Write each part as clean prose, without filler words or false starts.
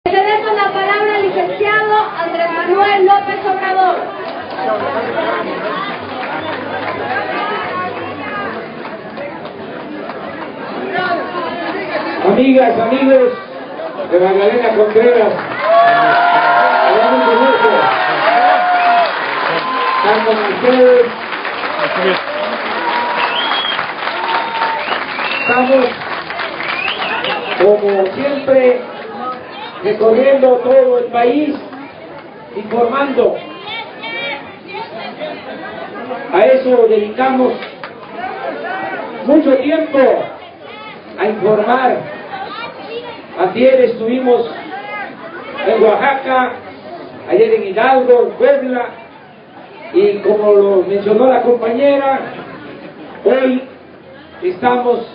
Ceder con la palabra al licenciado Andrés Manuel López Obrador. Amigas, amigos de Magdalena Contreras, mucho gusto estar con ustedes. Estamos, como siempre, recorriendo todo el país, informando. A eso dedicamos mucho tiempo, a informar. Ayer estuvimos en Oaxaca, ayer en Hidalgo, en Puebla, y como lo mencionó la compañera, hoy estamos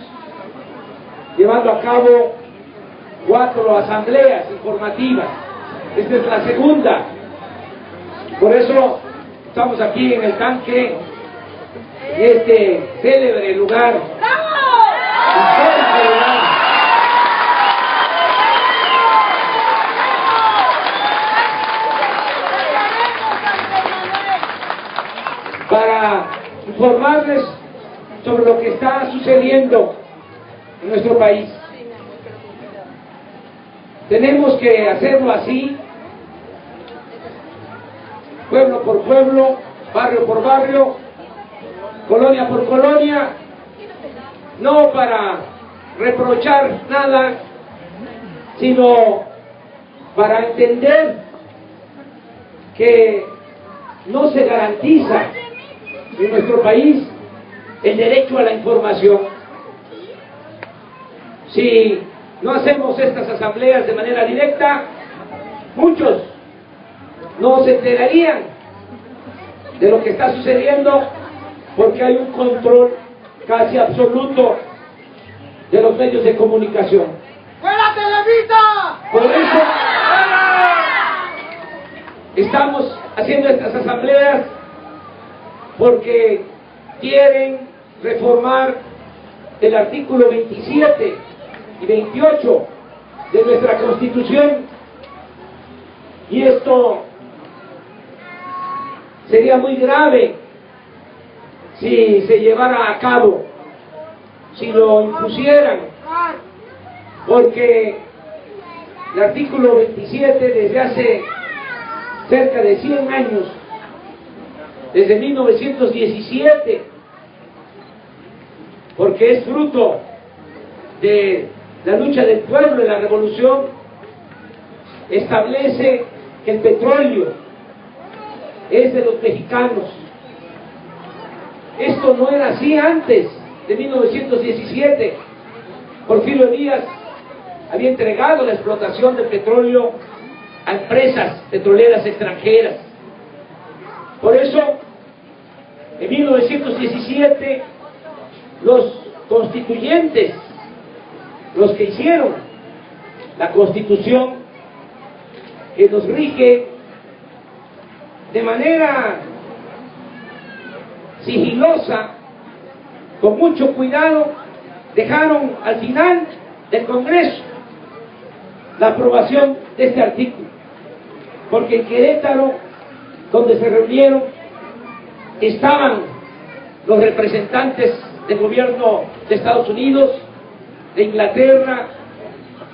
llevando a cabo 4 asambleas informativas. Esta es la segunda. Por eso estamos aquí en el tanque, en este célebre lugar. Histórico lugar. Para informarles sobre lo que está sucediendo en nuestro país. Tenemos que hacerlo así, pueblo por pueblo, barrio por barrio, colonia por colonia, no para reprochar nada, sino para entender que no se garantiza en nuestro país el derecho a la información. Si no hacemos estas asambleas de manera directa, muchos no se enterarían de lo que está sucediendo, porque hay un control casi absoluto de los medios de comunicación. ¡Fuera Televisa! Por eso estamos haciendo estas asambleas, porque quieren reformar el artículo 27 y 28 de nuestra Constitución, y esto sería muy grave si se llevara a cabo, si lo impusieran, porque el artículo 27 desde hace cerca de 100 años, desde 1917, porque es fruto de la lucha del pueblo, de la revolución, establece que el petróleo es de los mexicanos. Esto no era así antes de 1917. Porfirio Díaz había entregado la explotación del petróleo a empresas petroleras extranjeras. Por eso, en 1917, los constituyentes, los que hicieron la Constitución que nos rige, de manera sigilosa, con mucho cuidado, dejaron al final del Congreso la aprobación de este artículo, porque en Querétaro, donde se reunieron, estaban los representantes del gobierno de Estados Unidos, de Inglaterra,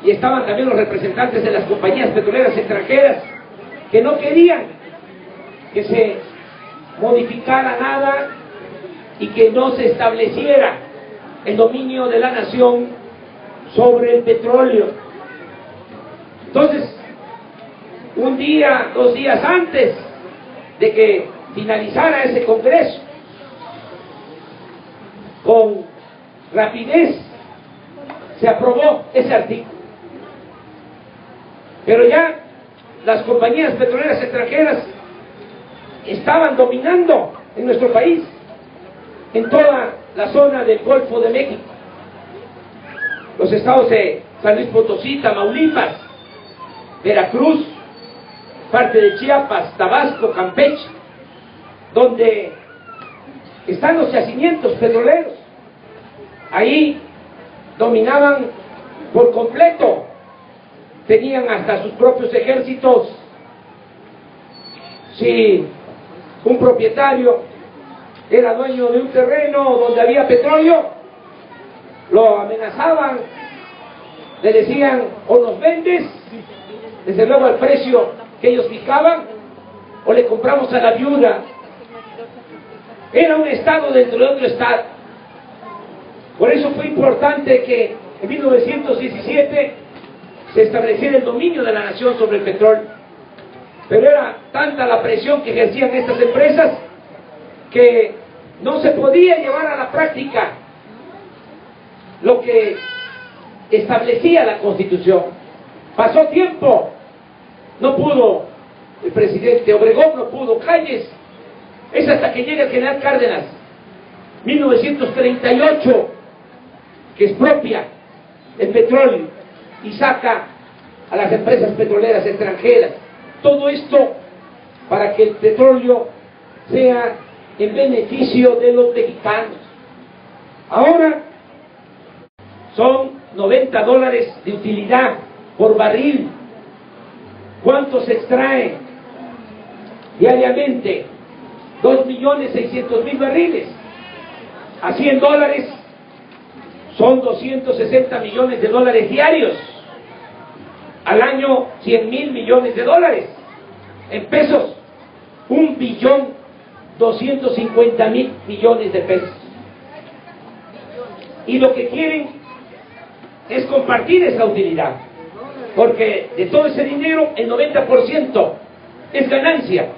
y estaban también los representantes de las compañías petroleras extranjeras, que no querían que se modificara nada y que no se estableciera el dominio de la nación sobre el petróleo. Entonces, un día, 2 días antes de que finalizara ese congreso, con rapidez se aprobó ese artículo. Pero ya las compañías petroleras extranjeras estaban dominando en nuestro país, en toda la zona del Golfo de México, los estados de San Luis Potosí, Tamaulipas, Veracruz, parte de Chiapas, Tabasco, Campeche, donde están los yacimientos petroleros. Ahí dominaban por completo tenían hasta sus propios ejércitos. Si un propietario era dueño de un terreno donde había petróleo, lo amenazaban, le decían: o nos vendes, desde luego al precio que ellos fijaban, o le compramos a la viuda. Era un estado dentro de otro estado. Por eso fue importante que en 1917 se estableciera el dominio de la nación sobre el petróleo. Pero era tanta la presión que ejercían estas empresas que no se podía llevar a la práctica lo que establecía la Constitución. Pasó tiempo, no pudo el presidente Obregón, no pudo Calles. Es hasta que llega el general Cárdenas, 1938, que expropia el petróleo y saca a las empresas petroleras extranjeras. Todo esto para que el petróleo sea en beneficio de los mexicanos. Ahora son $90 de utilidad por barril. ¿Cuánto se extrae diariamente? 2.600.000 barriles. A $100 son 260 millones de dólares diarios. Al año, 100.000 millones de dólares. En pesos, 1.250.000 millones de pesos. Y lo que quieren es compartir esa utilidad, porque de todo ese dinero, el 90% es ganancia.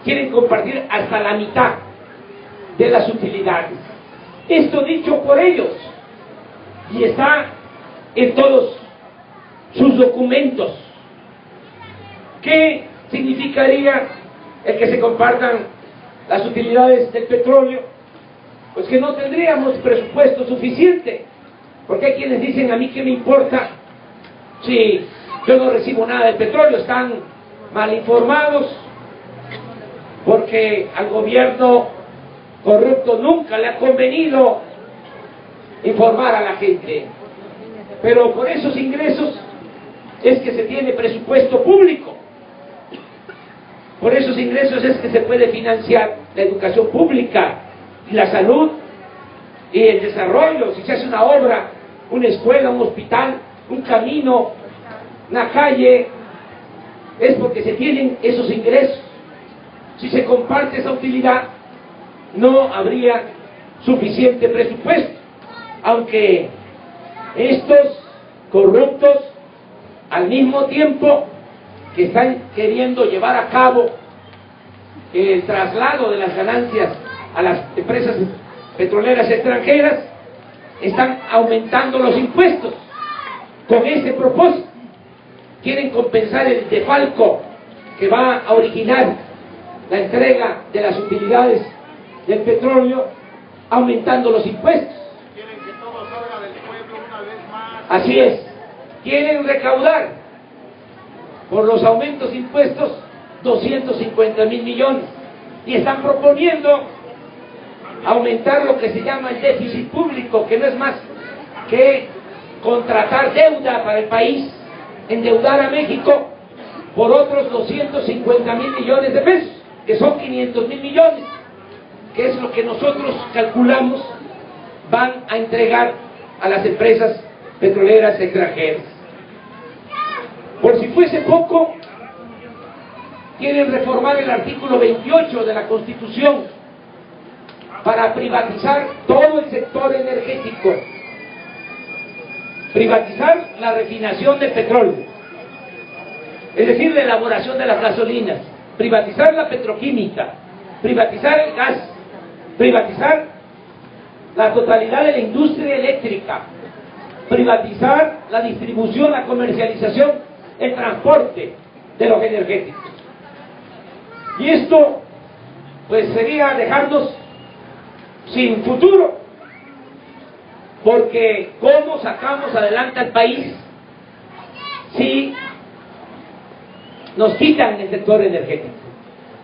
Quieren compartir hasta la mitad de las utilidades. Esto dicho por ellos, y está en todos sus documentos. ¿Qué significaría el que se compartan las utilidades del petróleo? Pues que no tendríamos presupuesto suficiente, porque hay quienes dicen: a mí qué me importa si yo no recibo nada del petróleo. Están mal informados, porque al gobierno corrupto nunca le ha convenido informar a la gente. Pero por esos ingresos es que se tiene presupuesto público. Por esos ingresos es que se puede financiar la educación pública y la salud y el desarrollo. Si se hace una obra, una escuela, un hospital, un camino, una calle, es porque se tienen esos ingresos. Si se comparte esa utilidad, no habría suficiente presupuesto, aunque estos corruptos, al mismo tiempo que están queriendo llevar a cabo el traslado de las ganancias a las empresas petroleras extranjeras, están aumentando los impuestos con ese propósito. Quieren compensar el defalco que va a originar la entrega de las utilidades del petróleo, aumentando los impuestos. Quieren que todo salga del pueblo una vez más. Así es, quieren recaudar por los aumentos de impuestos 250.000 millones, y están proponiendo aumentar lo que se llama el déficit público, que no es más que contratar deuda para el país, endeudar a México por otros 250.000 millones de pesos, que son 500.000 millones, que es lo que nosotros calculamos van a entregar a las empresas petroleras extranjeras. Por si fuese poco, quieren reformar el artículo 28 de la Constitución para privatizar todo el sector energético, privatizar la refinación de petróleo, es decir, la elaboración de las gasolinas, privatizar la petroquímica, privatizar el gas, privatizar la totalidad de la industria eléctrica, privatizar la distribución, la comercialización, el transporte de los energéticos. Y esto pues sería dejarnos sin futuro, porque ¿cómo sacamos adelante al país si nos quitan el sector energético?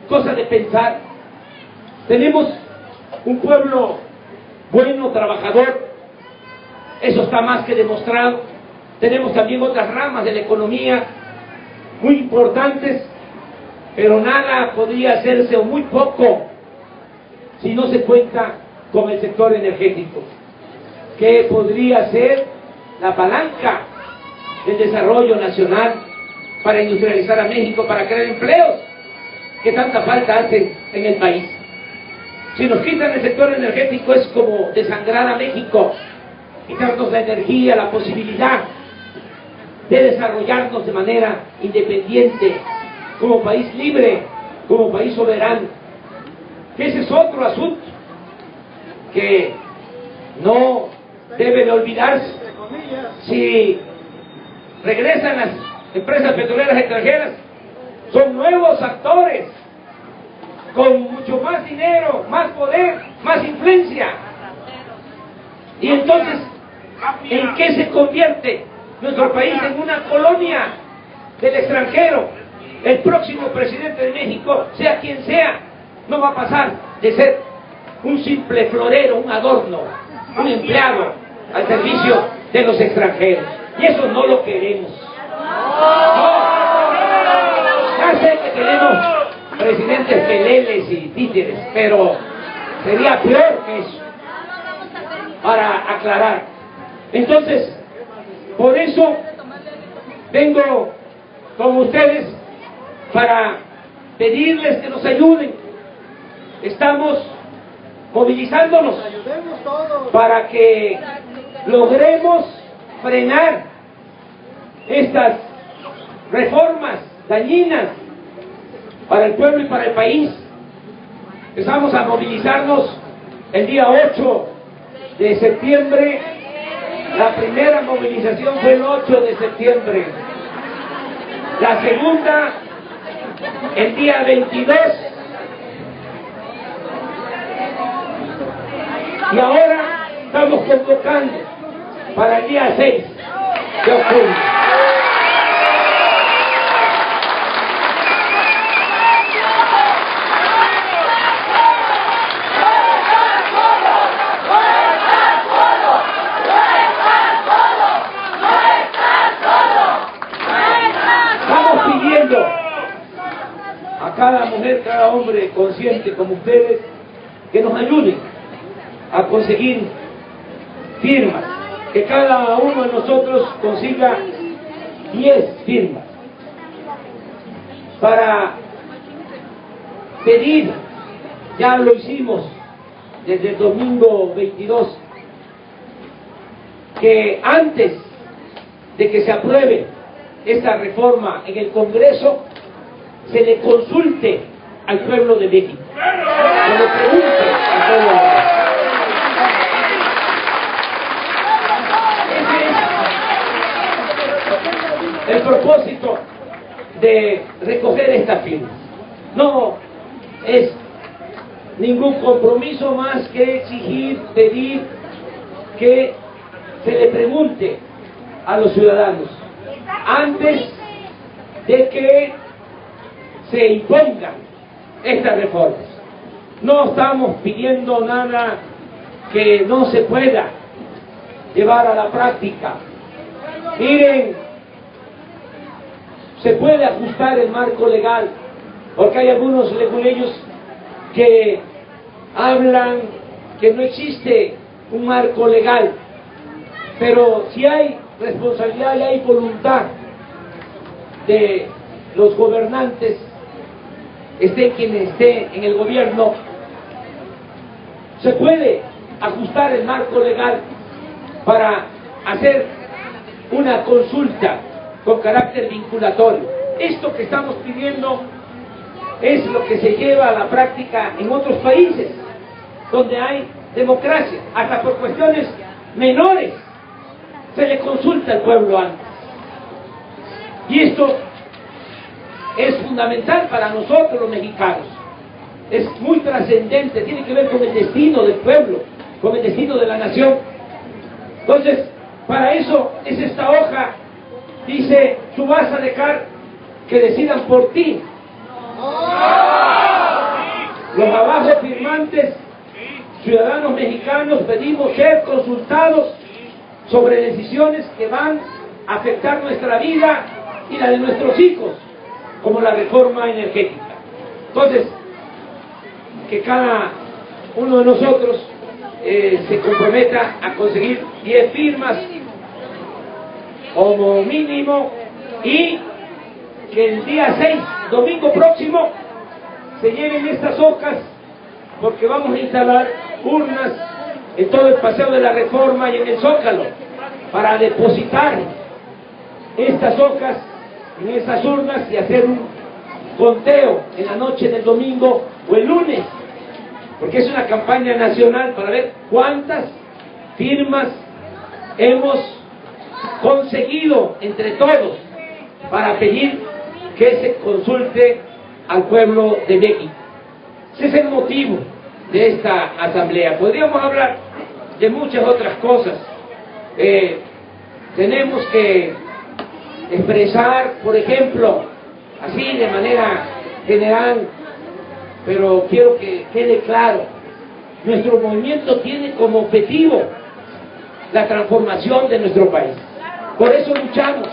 Cosa de pensar. Tenemos un pueblo bueno, trabajador, eso está más que demostrado. Tenemos también otras ramas de la economía muy importantes, pero nada podría hacerse o muy poco si no se cuenta con el sector energético, que podría ser la palanca del desarrollo nacional para industrializar a México, para crear empleos que tanta falta hacen en el país. Si nos quitan el sector energético es como desangrar a México, quitarnos la energía, la posibilidad de desarrollarnos de manera independiente, como país libre, como país soberano. Ese es otro asunto que no debe de olvidarse. Si regresan las empresas petroleras extranjeras, son nuevos actores con mucho más dinero, más poder, más influencia. Y entonces, ¿en qué se convierte nuestro país? En una colonia del extranjero. El próximo presidente de México, sea quien sea, no va a pasar de ser un simple florero, un adorno, un empleado al servicio de los extranjeros. Y eso no lo queremos. No. Ya sé que tenemos presidentes peleles y títeres, pero sería peor que eso, para aclarar. Entonces, por eso vengo con ustedes para pedirles que nos ayuden. Estamos movilizándonos para que logremos frenar estas reformas dañinas para el pueblo y para el país. Empezamos a movilizarnos el día 8 de septiembre. La primera movilización fue el 8 de septiembre. La segunda, el día 22. Y ahora estamos convocando para el día 6 de octubre. Estamos pidiendo a cada mujer, cada hombre consciente como ustedes, que nos ayuden a conseguir firmas, que cada uno de nosotros consiga 10 firmas para pedir, ya lo hicimos desde el domingo 22, que antes de que se apruebe esta reforma en el Congreso, se le consulte al pueblo de México, se le pregunte al pueblo de México. El propósito de recoger estas firmas no es ningún compromiso más que exigir, pedir que se le pregunte a los ciudadanos antes de que se impongan estas reformas. No estamos pidiendo nada que no se pueda llevar a la práctica. Miren, se puede ajustar el marco legal, porque hay algunos leguleyos que hablan que no existe un marco legal, pero si hay responsabilidad y hay voluntad de los gobernantes, esté quien esté en el gobierno, se puede ajustar el marco legal para hacer una consulta con carácter vinculatorio. Esto que estamos pidiendo es lo que se lleva a la práctica en otros países donde hay democracia. Hasta por cuestiones menores se le consulta al pueblo antes. Y esto es fundamental para nosotros los mexicanos. Es muy trascendente, tiene que ver con el destino del pueblo, con el destino de la nación. Entonces, para eso es esta hoja. Dice, tú vas a dejar que decidan por ti. Los abajo firmantes, ciudadanos mexicanos, pedimos ser consultados sobre decisiones que van afectar nuestra vida y la de nuestros hijos, como la reforma energética. Entonces, que cada uno de nosotros se comprometa a conseguir 10 firmas como mínimo, y que el día 6, domingo próximo, se lleven estas hocas, porque vamos a instalar urnas en todo el Paseo de la Reforma y en el Zócalo para depositar estas hocas en esas urnas y hacer un conteo en la noche del domingo o el lunes, porque es una campaña nacional para ver cuántas firmas hemos conseguido entre todos para pedir que se consulte al pueblo de México. Ese es el motivo de esta asamblea. Podríamos hablar de muchas otras cosas. Tenemos que expresar, por ejemplo, así de manera general, pero quiero que quede claro, nuestro movimiento tiene como objetivo la transformación de nuestro país. Por eso luchamos.